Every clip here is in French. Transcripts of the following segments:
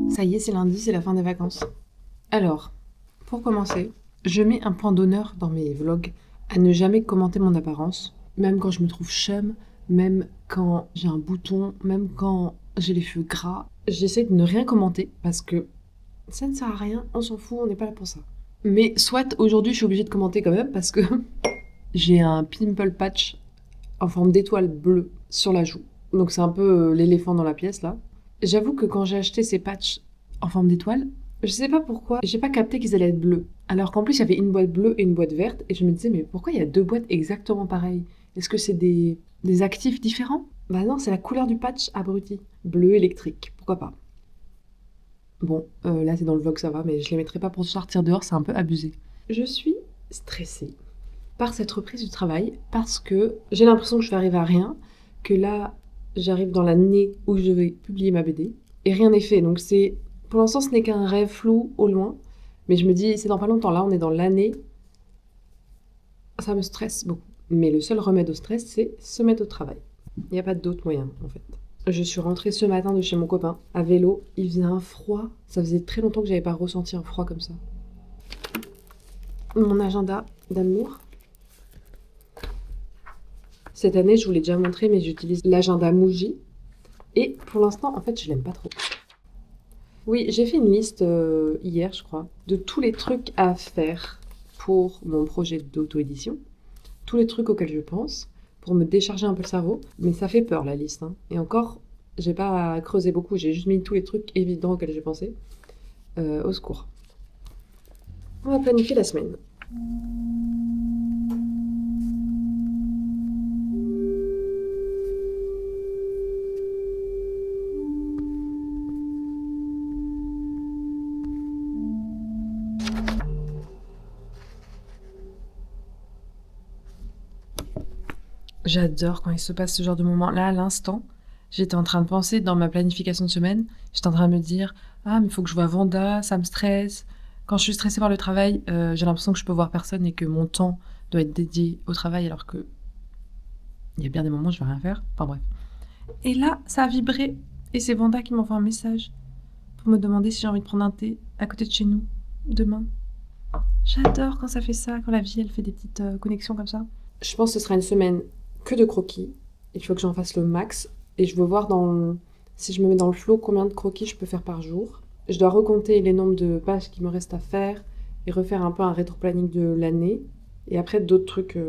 Ça y est, c'est lundi, c'est la fin des vacances. Alors, pour commencer, je mets un point d'honneur dans mes vlogs à ne jamais commenter mon apparence, même quand je me trouve chum, même quand j'ai un bouton, même quand j'ai les cheveux gras. J'essaie de ne rien commenter parce que ça ne sert à rien, on s'en fout, on n'est pas là pour ça. Mais soit aujourd'hui je suis obligée de commenter quand même parce que j'ai un pimple patch en forme d'étoile bleue sur la joue. Donc c'est un peu l'éléphant dans la pièce là. J'avoue que quand j'ai acheté ces patchs en forme d'étoile, je sais pas pourquoi, j'ai pas capté qu'ils allaient être bleus. Alors qu'en plus, il y avait une boîte bleue et une boîte verte, et je me disais, mais pourquoi il y a deux boîtes exactement pareilles? Est-ce que c'est des actifs différents? Bah non, c'est la couleur du patch abruti. Bleu électrique, pourquoi pas? Bon, là c'est dans le vlog, ça va, mais je les mettrai pas pour sortir dehors, c'est un peu abusé. Je suis stressée par cette reprise du travail parce que j'ai l'impression que je vais arriver à rien, que là j'arrive dans l'année où je vais publier ma BD et rien n'est fait. Donc c'est pour l'instant ce n'est qu'un rêve flou au loin, mais je me dis c'est dans pas longtemps. Là on est dans l'année, ça me stresse beaucoup. Mais le seul remède au stress c'est se mettre au travail. Il n'y a pas d'autre moyen en fait. Je suis rentrée ce matin de chez mon copain à vélo. Il faisait un froid. Ça faisait très longtemps que j'avais pas ressenti un froid comme ça. Mon agenda d'amour. Cette année, je vous l'ai déjà montré, mais j'utilise l'agenda Muji. Et pour l'instant, en fait, je l'aime pas trop. Oui, j'ai fait une liste hier, je crois, de tous les trucs à faire pour mon projet d'auto-édition. Tous les trucs auxquels je pense, pour me décharger un peu le cerveau. Mais ça fait peur, la liste, hein. Et encore, j'ai pas creusé beaucoup, j'ai juste mis tous les trucs évidents auxquels j'ai pensé. Au secours. On va planifier la semaine. J'adore quand il se passe ce genre de moment. Là, à l'instant, j'étais en train de penser dans ma planification de semaine, j'étais en train de me dire ah, mais il faut que je vois Vanda, ça me stresse. Quand je suis stressée par le travail, j'ai l'impression que je peux voir personne et que mon temps doit être dédié au travail alors que il y a bien des moments où je vais rien faire. Enfin bref. Et là, ça a vibré et c'est Vanda qui m'envoie un message pour me demander si j'ai envie de prendre un thé à côté de chez nous demain. J'adore quand ça fait ça, quand la vie elle fait des petites connexions comme ça. Je pense que ce sera une semaine que de croquis. Il faut que j'en fasse le max. Et je veux voir si je me mets dans le flow combien de croquis je peux faire par jour. Je dois recompter les nombres de pages qui me restent à faire et refaire un peu un rétro-planning de l'année. Et après d'autres trucs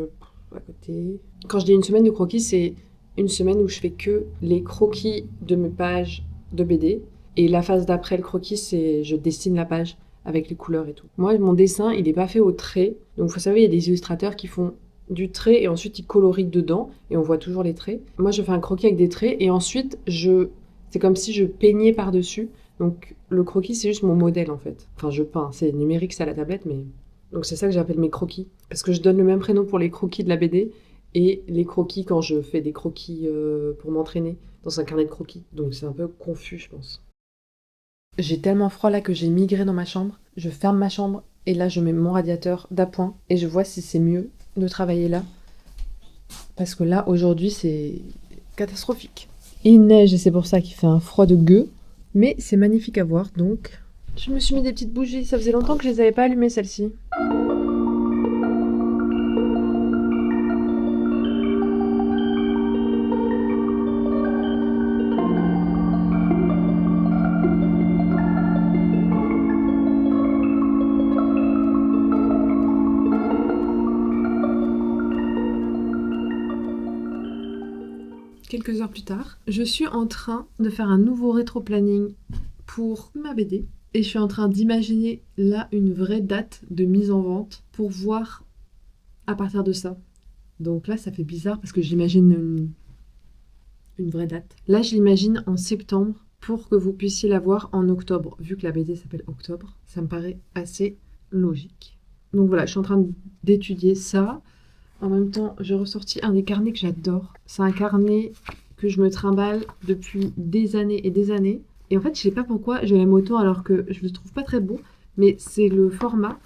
à côté. Quand je dis une semaine de croquis, c'est une semaine où je fais que les croquis de mes pages de BD. Et la phase d'après le croquis, c'est je dessine la page avec les couleurs et tout. Moi, mon dessin, il n'est pas fait au trait. Donc, vous savez, il y a des illustrateurs qui font du trait et ensuite ils colorient dedans et on voit toujours les traits. Moi, je fais un croquis avec des traits et ensuite, c'est comme si je peignais par-dessus. Donc, le croquis, c'est juste mon modèle en fait. Enfin, je peins, c'est numérique, c'est à la tablette, mais. Donc, c'est ça que j'appelle mes croquis. Parce que je donne le même prénom pour les croquis de la BD et les croquis quand je fais des croquis pour m'entraîner dans un carnet de croquis. Donc, c'est un peu confus, je pense. J'ai tellement froid là que j'ai migré dans ma chambre. Je ferme ma chambre et là je mets mon radiateur d'appoint et je vois si c'est mieux de travailler là. Parce que là aujourd'hui c'est catastrophique. Il neige et c'est pour ça qu'il fait un froid de gueux. Mais c'est magnifique à voir donc. Je me suis mis des petites bougies, ça faisait longtemps que je les avais pas allumées celles-ci. Quelques heures plus tard, je suis en train de faire un nouveau rétro-planning pour ma BD. Et je suis en train d'imaginer là une vraie date de mise en vente pour voir à partir de ça. Donc là, ça fait bizarre parce que j'imagine une vraie date. Là, je l'imagine en septembre pour que vous puissiez la voir en octobre. Vu que la BD s'appelle Octobre, ça me paraît assez logique. Donc voilà, je suis en train d'étudier ça. En même temps, j'ai ressorti un des carnets que j'adore. C'est un carnet que je me trimballe depuis des années et des années. Et en fait, je sais pas pourquoi je l'aime autant alors que je le trouve pas très beau. Mais c'est le format.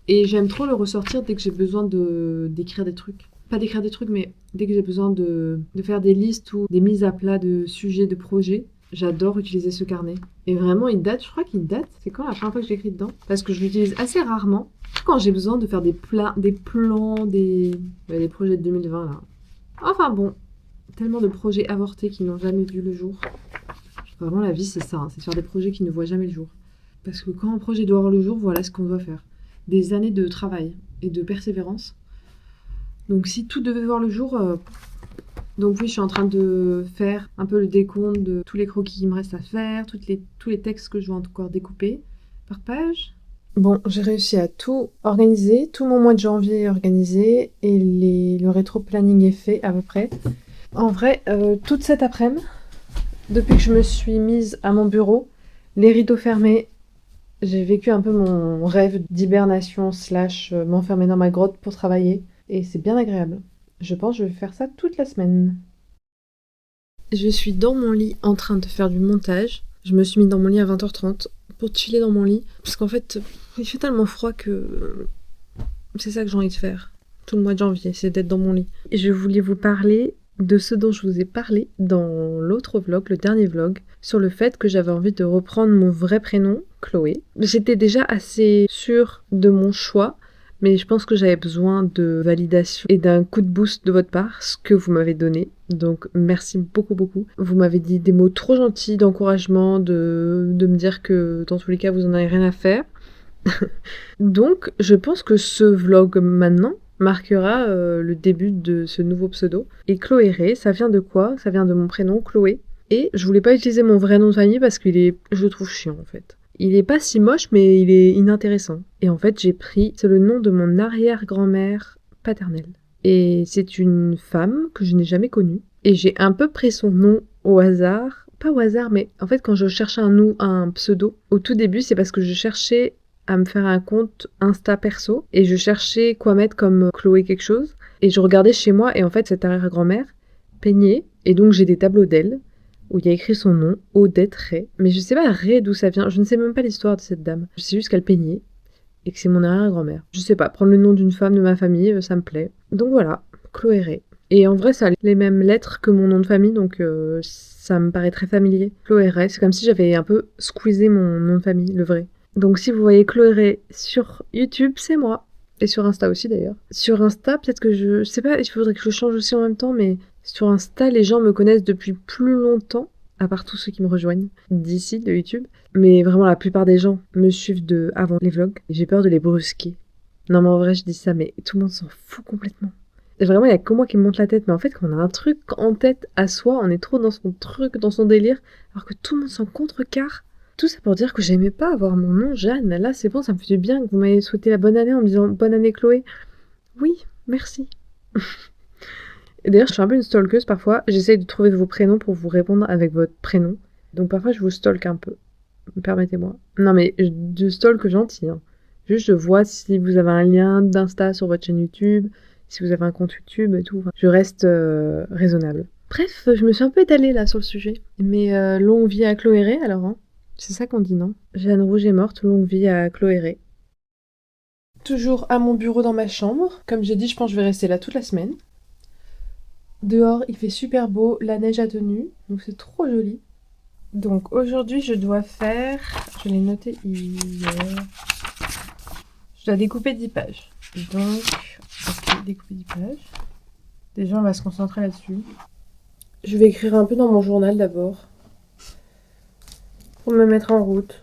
Et j'aime trop le ressortir dès que j'ai besoin d'écrire des trucs. Pas d'écrire des trucs, mais dès que j'ai besoin de faire des listes ou des mises à plat de sujets, de projets. J'adore utiliser ce carnet. Et vraiment, il date, je crois qu'il date. C'est quand la première fois que j'ai écrit dedans? Parce que je l'utilise assez rarement. Quand j'ai besoin de faire des plans, des projets de 2020 là. Enfin bon, tellement de projets avortés qui n'ont jamais vu le jour. Vraiment, la vie, c'est ça, hein, c'est de faire des projets qui ne voient jamais le jour. Parce que quand un projet doit voir le jour, voilà ce qu'on doit faire. Des années de travail et de persévérance. Donc si tout devait voir le jour... Donc oui, je suis en train de faire un peu le décompte de tous les croquis qu'il me reste à faire, tous les textes que je dois encore découper par page. Bon, j'ai réussi à tout organiser, tout mon mois de janvier est organisé et le rétro-planning est fait à peu près. En vrai, toute cette après-midi, depuis que je me suis mise à mon bureau, les rideaux fermés, j'ai vécu un peu mon rêve d'hibernation / m'enfermer dans ma grotte pour travailler et c'est bien agréable. Je pense que je vais faire ça toute la semaine. Je suis dans mon lit en train de faire du montage. Je me suis mis dans mon lit à 20h30 pour chiller dans mon lit. Parce qu'en fait, il fait tellement froid que c'est ça que j'ai envie de faire. Tout le mois de janvier, c'est d'être dans mon lit. Et je voulais vous parler de ce dont je vous ai parlé dans l'autre vlog, le dernier vlog, sur le fait que j'avais envie de reprendre mon vrai prénom, Chloé. J'étais déjà assez sûre de mon choix, mais je pense que j'avais besoin de validation et d'un coup de boost de votre part, ce que vous m'avez donné. Donc merci beaucoup beaucoup. Vous m'avez dit des mots trop gentils d'encouragement, de me dire que dans tous les cas vous en avez rien à faire. Donc je pense que ce vlog maintenant marquera le début de ce nouveau pseudo. Et Chloé Ray, ça vient de quoi? Ça vient de mon prénom, Chloé. Et je voulais pas utiliser mon vrai nom de famille parce je le trouve chiant en fait. Il est pas si moche, mais il est inintéressant. Et en fait, c'est le nom de mon arrière-grand-mère paternelle. Et c'est une femme que je n'ai jamais connue. Et j'ai un peu pris son nom au hasard. Pas au hasard, mais en fait, quand je cherchais un pseudo, au tout début, c'est parce que je cherchais à me faire un compte Insta perso. Et je cherchais quoi mettre comme Chloé quelque chose. Et je regardais chez moi, et en fait, cette arrière-grand-mère peignait. Et donc, j'ai des tableaux d'elle où il y a écrit son nom, Odette Ray. Mais je sais pas Ray d'où ça vient, je ne sais même pas l'histoire de cette dame. Je sais juste qu'elle peignait et que c'est mon arrière-grand-mère. Je sais pas, prendre le nom d'une femme de ma famille, ça me plaît. Donc voilà, Chloé Ray. Et en vrai, ça a les mêmes lettres que mon nom de famille, donc ça me paraît très familier. Chloé Ray, c'est comme si j'avais un peu squeezé mon nom de famille, le vrai. Donc si vous voyez Chloé Ray sur YouTube, c'est moi. Et sur Insta aussi d'ailleurs. Sur Insta, peut-être que je sais pas, il faudrait que je change aussi en même temps, mais sur Insta, les gens me connaissent depuis plus longtemps, à part tous ceux qui me rejoignent d'ici, de YouTube. Mais vraiment, la plupart des gens me suivent avant les vlogs. J'ai peur de les brusquer. Non, mais en vrai, je dis ça, mais tout le monde s'en fout complètement. Et vraiment, il y a que moi qui me monte la tête. Mais en fait, quand on a un truc en tête à soi, on est trop dans son truc, dans son délire, alors que tout le monde s'en contrecarre. Tout ça pour dire que j'aimais pas avoir mon nom Jeanne. Là, c'est bon, ça me fait du bien que vous m'ayez souhaité la bonne année en me disant bonne année Chloé. Oui, merci. Et d'ailleurs, je suis un peu une stalkeuse parfois. J'essaye de trouver vos prénoms pour vous répondre avec votre prénom. Donc parfois, je vous stalk un peu. Permettez-moi. Non, mais je stalk gentil. Hein. Juste, je vois si vous avez un lien d'Insta sur votre chaîne YouTube, si vous avez un compte YouTube et tout. Enfin, je reste raisonnable. Bref, je me suis un peu étalée là sur le sujet. Mais longue vie à Chloé Ray, alors. Hein. C'est ça qu'on dit, non? Jeanne Rouge est morte, longue vie à Chloé Ray. Toujours à mon bureau dans ma chambre. Comme j'ai dit, je pense que je vais rester là toute la semaine. Dehors, il fait super beau, la neige a tenu, donc c'est trop joli. Donc aujourd'hui, je dois faire... Je l'ai noté hier. Je dois découper 10 pages. Donc, ok, découper 10 pages. Déjà, on va se concentrer là-dessus. Je vais écrire un peu dans mon journal d'abord. Pour me mettre en route.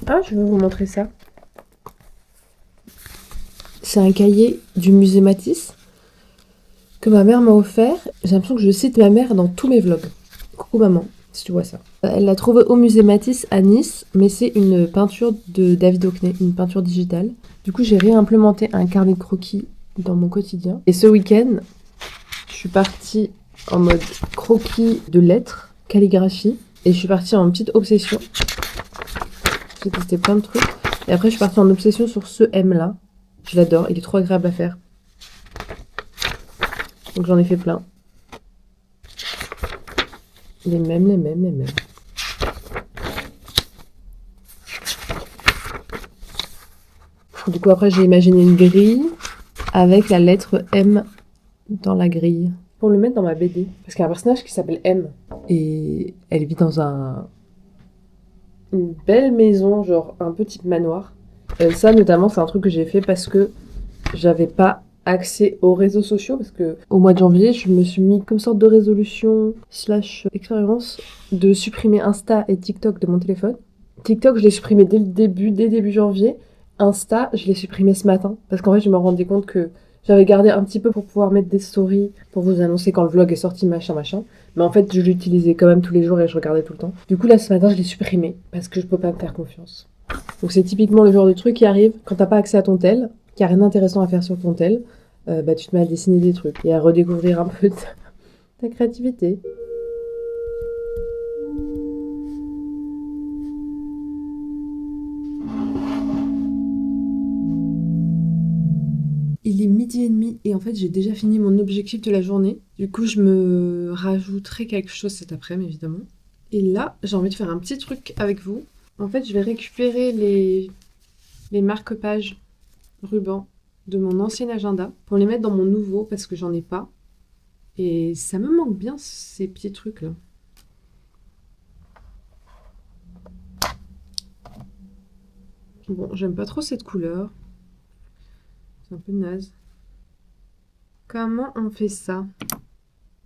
Ah, je vais vous montrer ça. C'est un cahier du musée Matisse que ma mère m'a offert. J'ai l'impression que je cite ma mère dans tous mes vlogs. Coucou maman, si tu vois ça. Elle l'a trouvé au musée Matisse à Nice, mais c'est une peinture de David Hockney, une peinture digitale. Du coup, j'ai réimplémenté un carnet de croquis dans mon quotidien. Et ce week-end, je suis partie en mode croquis de lettres, calligraphie, et je suis partie en petite obsession. J'ai testé plein de trucs. Et après, je suis partie en obsession sur ce M-là. Je l'adore, il est trop agréable à faire. Donc j'en ai fait plein. Les mêmes. Du coup, après, j'ai imaginé une grille avec la lettre M dans la grille. pour le mettre dans ma BD. Parce qu'il y a un personnage qui s'appelle M. Et elle vit dans une belle maison, genre un petit manoir. Ça, notamment, c'est un truc que j'ai fait parce que j'avais pas accès aux réseaux sociaux. Parce que au mois de janvier, je me suis mis comme sorte de résolution / expérience de supprimer Insta et TikTok de mon téléphone. TikTok, je l'ai supprimé dès début janvier. Insta, je l'ai supprimé ce matin. Parce qu'en fait, je me rendais compte que j'avais gardé un petit peu pour pouvoir mettre des stories, pour vous annoncer quand le vlog est sorti, machin. Mais en fait, je l'utilisais quand même tous les jours et je regardais tout le temps. Du coup, là, ce matin, je l'ai supprimé parce que je peux pas me faire confiance. Donc, c'est typiquement le genre de truc qui arrive quand t'as pas accès à ton tel, qu'il n'y a rien d'intéressant à faire sur ton tel. Bah, tu te mets à dessiner des trucs et à redécouvrir un peu ta créativité. Il est 12h30 et en fait j'ai déjà fini mon objectif de la journée. Du coup je me rajouterai quelque chose cet après-midi évidemment. Et là j'ai envie de faire un petit truc avec vous. En fait je vais récupérer les marque-pages rubans de mon ancien agenda pour les mettre dans mon nouveau parce que j'en ai pas. Et ça me manque bien ces petits trucs là. Bon, j'aime pas trop cette couleur. C'est un peu naze. Comment on fait ça?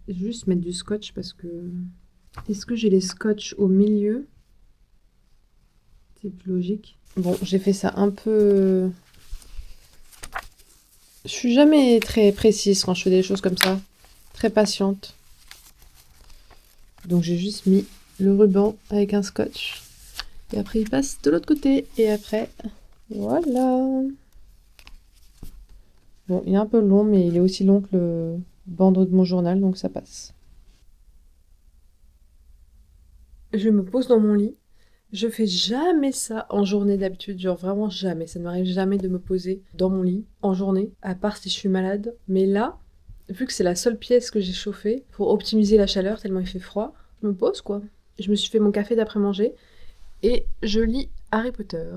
Je vais juste mettre du scotch parce que... Est-ce que j'ai les scotch au milieu? C'est plus logique. Bon, j'ai fait ça un peu... Je suis jamais très précise quand je fais des choses comme ça. Très patiente. Donc j'ai juste mis le ruban avec un scotch. Et après il passe de l'autre côté. Et après, voilà. Bon, il est un peu long, mais il est aussi long que le bandeau de mon journal, donc ça passe. Je me pose dans mon lit. Je fais jamais ça en journée d'habitude, genre vraiment jamais. Ça ne m'arrive jamais de me poser dans mon lit en journée, à part si je suis malade. Mais là, vu que c'est la seule pièce que j'ai chauffée, pour optimiser la chaleur tellement il fait froid, je me pose quoi. Je me suis fait mon café d'après-manger et je lis Harry Potter.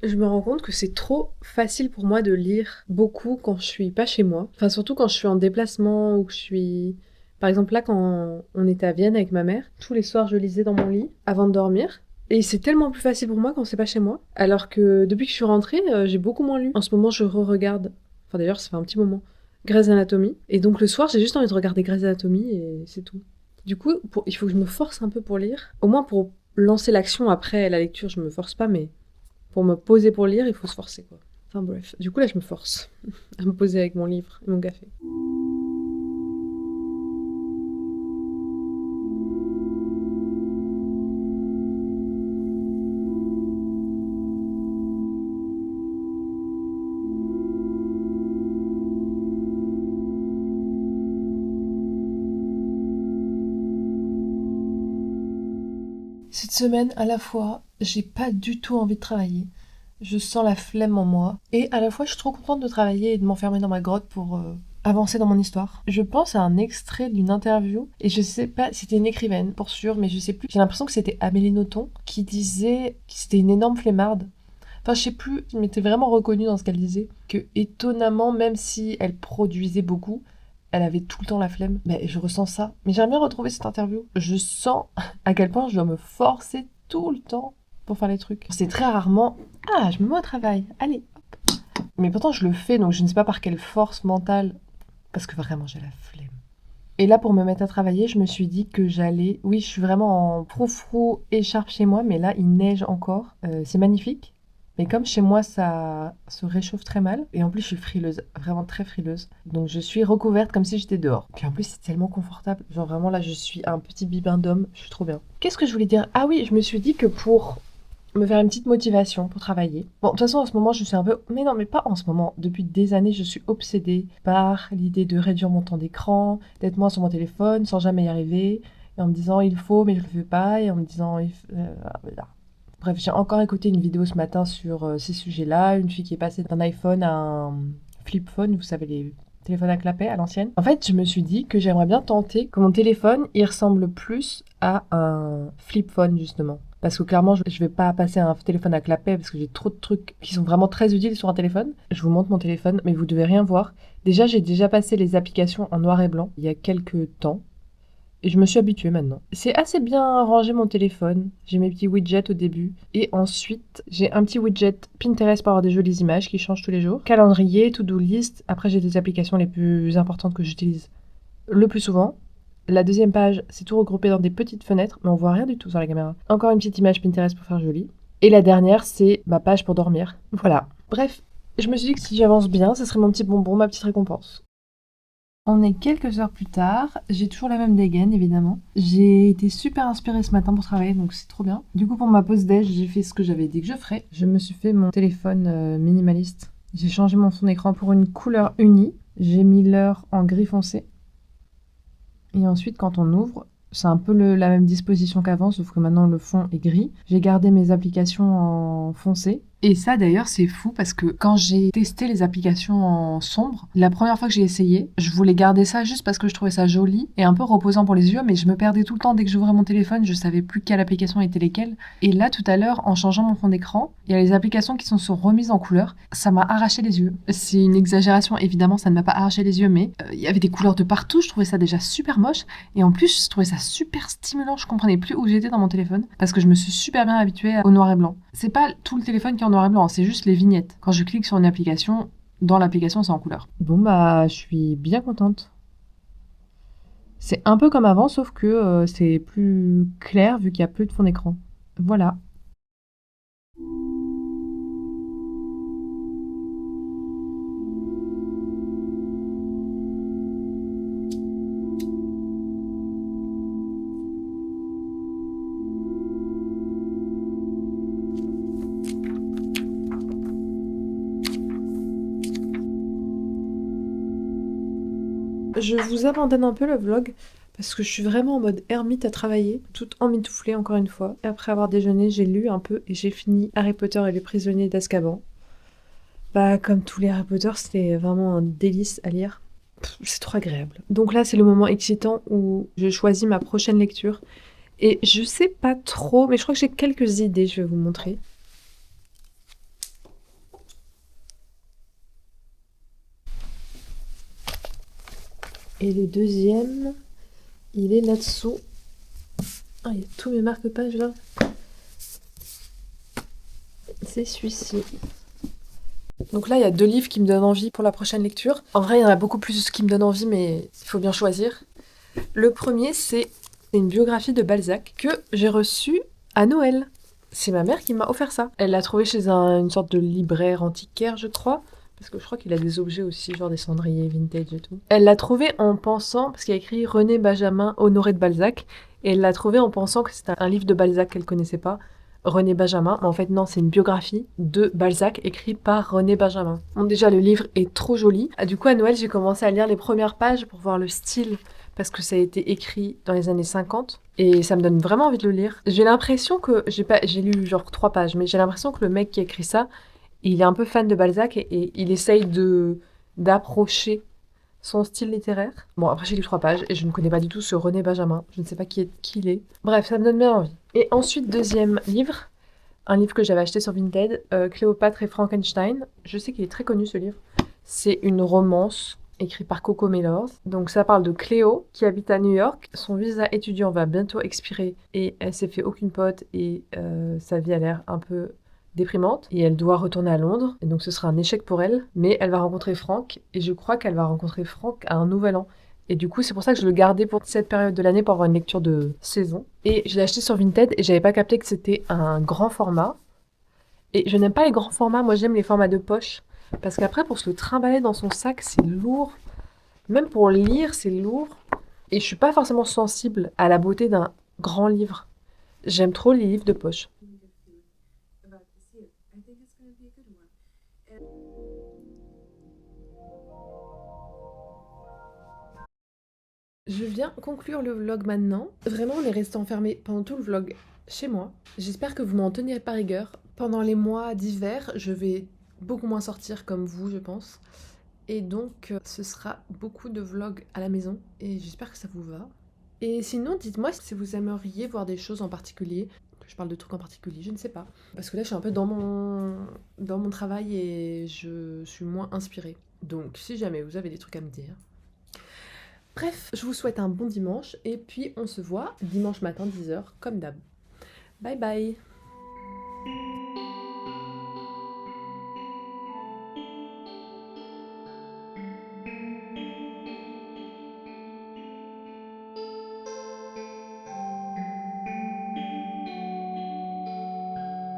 Je me rends compte que c'est trop facile pour moi de lire beaucoup quand je suis pas chez moi. Enfin, surtout quand je suis en déplacement ou que je suis... Par exemple, là, quand on était à Vienne avec ma mère, tous les soirs, je lisais dans mon lit avant de dormir. Et c'est tellement plus facile pour moi quand c'est pas chez moi. Alors que depuis que je suis rentrée, j'ai beaucoup moins lu. En ce moment, je re-regarde... Enfin, d'ailleurs, ça fait un petit moment. Grey's Anatomy. Et donc, le soir, j'ai juste envie de regarder Grey's Anatomy et c'est tout. Du coup, il faut que je me force un peu pour lire. Au moins, pour lancer l'action après la lecture, je me force pas, mais... Pour me poser pour lire, il faut se forcer, quoi. Enfin bref, du coup là je me force à me poser avec mon livre et mon café. Cette semaine, à la fois, j'ai pas du tout envie de travailler. Je sens la flemme en moi. Et à la fois, je suis trop contente de travailler et de m'enfermer dans ma grotte pour avancer dans mon histoire. Je pense à un extrait d'une interview, et je sais pas, c'était une écrivaine, pour sûr, mais je sais plus. J'ai l'impression que c'était Amélie Nothomb qui disait que c'était une énorme flemmarde. Enfin, je sais plus, je m'étais vraiment reconnue dans ce qu'elle disait. Que étonnamment, même si elle produisait beaucoup, elle avait tout le temps la flemme. Mais je ressens ça. Mais j'aimerais bien retrouver cette interview. Je sens à quel point je dois me forcer tout le temps pour faire les trucs. C'est très rarement « Ah, je me mets au travail, allez, hop !» Mais pourtant, je le fais, donc je ne sais pas par quelle force mentale, parce que vraiment, j'ai la flemme. Et là, pour me mettre à travailler, je me suis dit que j'allais... Oui, je suis vraiment en froufrou écharpe chez moi, mais là, il neige encore. C'est magnifique. Mais comme chez moi, ça se réchauffe très mal, et en plus, je suis frileuse, vraiment très frileuse. Donc, je suis recouverte comme si j'étais dehors. Puis en plus, c'est tellement confortable. Genre, vraiment, là, je suis un petit bibin d'homme. Je suis trop bien. Qu'est-ce que je voulais dire? Ah oui, je me suis dit que pour me faire une petite motivation pour travailler. Bon, de toute façon, en ce moment, je suis un peu... Mais non, mais pas en ce moment. Depuis des années, je suis obsédée par l'idée de réduire mon temps d'écran, d'être moins sur mon téléphone, sans jamais y arriver, et en me disant, il faut, mais je le fais pas, et en me disant... Voilà. Bref, j'ai encore écouté une vidéo ce matin sur ces sujets-là. Une fille qui est passée d'un iPhone à un flip phone, vous savez, les téléphones à clapet à l'ancienne. En fait, je me suis dit que j'aimerais bien tenter que mon téléphone, il ressemble plus à un flip phone, justement. Parce que clairement, je vais pas passer un téléphone à clapet parce que j'ai trop de trucs qui sont vraiment très utiles sur un téléphone. Je vous montre mon téléphone, mais vous devez rien voir. Déjà, j'ai déjà passé les applications en noir et blanc il y a quelques temps. Et je me suis habituée maintenant. C'est assez bien rangé mon téléphone. J'ai mes petits widgets au début. Et ensuite, j'ai un petit widget Pinterest pour avoir des jolies images qui changent tous les jours. Calendrier, to-do list. Après, j'ai des applications les plus importantes que j'utilise le plus souvent. La deuxième page, c'est tout regroupé dans des petites fenêtres, mais on voit rien du tout sur la caméra. Encore une petite image Pinterest pour faire joli. Et la dernière, c'est ma page pour dormir. Voilà. Bref, je me suis dit que si j'avance bien, ce serait mon petit bonbon, ma petite récompense. On est quelques heures plus tard, j'ai toujours la même dégaine évidemment. J'ai été super inspirée ce matin pour travailler donc c'est trop bien. Du coup pour ma pause déj, j'ai fait ce que j'avais dit que je ferais. Je me suis fait mon téléphone minimaliste. J'ai changé mon fond d'écran pour une couleur unie. J'ai mis l'heure en gris foncé. Et ensuite quand on ouvre, c'est un peu la même disposition qu'avant sauf que maintenant le fond est gris. J'ai gardé mes applications en foncé. Et ça d'ailleurs c'est fou parce que quand j'ai testé les applications en sombre, la première fois que j'ai essayé, je voulais garder ça juste parce que je trouvais ça joli et un peu reposant pour les yeux, mais je me perdais tout le temps dès que j'ouvrais mon téléphone, je savais plus quelle application était lesquelles. Et là tout à l'heure, en changeant mon fond d'écran, il y a les applications qui sont remises en couleur, ça m'a arraché les yeux. C'est une exagération, évidemment ça ne m'a pas arraché les yeux, mais il y avait des couleurs de partout, je trouvais ça déjà super moche et en plus je trouvais ça super stimulant, je comprenais plus où j'étais dans mon téléphone parce que je me suis super bien habituée au noir et blanc. C'est pas tout le téléphone qui est en noir et blanc, c'est juste les vignettes. Quand je clique sur une application, dans l'application, c'est en couleur. Bon bah, je suis bien contente. C'est un peu comme avant, sauf que c'est plus clair vu qu'il y a plus de fond d'écran. Voilà. Je vous abandonne un peu le vlog parce que je suis vraiment en mode ermite à travailler, toute emmitouflée encore une fois. Et après avoir déjeuné, j'ai lu un peu et j'ai fini Harry Potter et les prisonniers d'Azkaban. Bah, comme tous les Harry Potter, c'était vraiment un délice à lire. C'est trop agréable. Donc là, c'est le moment excitant où je choisis ma prochaine lecture. Et je sais pas trop, mais je crois que j'ai quelques idées, je vais vous montrer. Et le deuxième, il est là-dessous. Ah, il y a tous mes marque-pages là. C'est celui-ci. Donc là, il y a 2 livres qui me donnent envie pour la prochaine lecture. En vrai, il y en a beaucoup plus qui me donnent envie, mais il faut bien choisir. Le premier, c'est une biographie de Balzac que j'ai reçue à Noël. C'est ma mère qui m'a offert ça. Elle l'a trouvé chez une sorte de libraire antiquaire, je crois. Parce que je crois qu'il a des objets aussi, genre des cendriers vintage et tout. Elle l'a trouvé en pensant, parce qu'il y a écrit René Benjamin, Honoré de Balzac, et elle l'a trouvé en pensant que c'était un livre de Balzac qu'elle connaissait pas, René Benjamin, mais en fait non, c'est une biographie de Balzac écrite par René Benjamin. Bon, déjà le livre est trop joli. Ah, du coup à Noël j'ai commencé à lire les premières pages pour voir le style, parce que ça a été écrit dans les années 50, et ça me donne vraiment envie de le lire. J'ai l'impression que, j'ai lu genre 3 pages, mais j'ai l'impression que le mec qui a écrit ça, il est un peu fan de Balzac et il essaye d'approcher son style littéraire. Bon, après j'ai lu 3 pages et je ne connais pas du tout ce René Benjamin. Je ne sais pas qui il est. Bref, ça me donne bien envie. Et ensuite, deuxième livre, un livre que j'avais acheté sur Vinted, Cléopâtre et Frankenstein. Je sais qu'il est très connu ce livre. C'est une romance écrite par Coco Mellors. Donc ça parle de Cléo qui habite à New York. Son visa étudiant va bientôt expirer et elle s'est fait aucune pote et sa vie a l'air un peu déprimante et elle doit retourner à Londres et donc ce sera un échec pour elle, mais elle va rencontrer Franck et je crois qu'elle va rencontrer Franck à un nouvel an. Et du coup, c'est pour ça que je le gardais pour cette période de l'année pour avoir une lecture de saison. Et je l'ai acheté sur Vinted et j'avais pas capté que c'était un grand format. Et je n'aime pas les grands formats, moi j'aime les formats de poche. Parce qu'après, pour se le trimballer dans son sac, c'est lourd. Même pour lire, c'est lourd. Et je suis pas forcément sensible à la beauté d'un grand livre. J'aime trop les livres de poche. Je viens conclure le vlog maintenant. Vraiment, on est resté enfermés pendant tout le vlog chez moi. J'espère que vous m'en tenez par rigueur. Pendant les mois d'hiver, je vais beaucoup moins sortir comme vous, je pense. Et donc, ce sera beaucoup de vlogs à la maison. Et j'espère que ça vous va. Et sinon, dites-moi si vous aimeriez voir des choses en particulier. que je parle de trucs en particulier, je ne sais pas. Parce que là, je suis un peu dans mon travail et je suis moins inspirée. Donc, si jamais vous avez des trucs à me dire. Bref, je vous souhaite un bon dimanche et puis on se voit dimanche matin 10h comme d'hab. Bye bye.